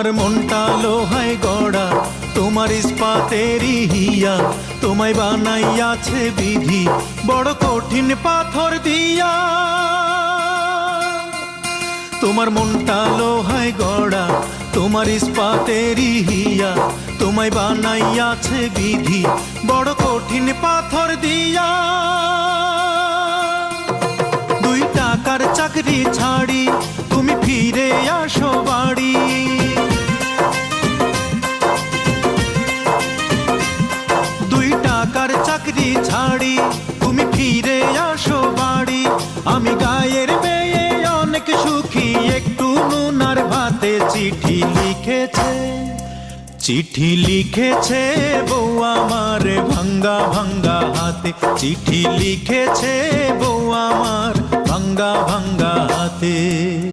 তোমার মনটা লোহায় গড়া, তোমার ইস্পাতেরই হিয়া, তোমায় বানাইয়াছে বিধি বড় কঠিন পাথর দিয়া। তোমার মনটা লোহায় গড়া, তোমার ইস্পাতেরই হিয়া, তোমায় বানাইয়াছে বিধি বড় কঠিন পাথর দিয়া। 2 টাকার চাকরি ছাড়ি তুমি ফিরে আসো বাড়ি। 2 টাকার চাকরি ছাড়ি তুমি ফিরে আসো বাড়ি। আমি গায়ের মেয়ে অনেক সুখী, একটু নুন আর ভাতে চিঠি লিখেছে। চিঠি লিখেছে বউ আমার ভাঙ্গা ভাঙ্গা হাতে, চিঠি লিখেছে বউ আমার ভাঙ্গা ভাঙ্গা হাতে।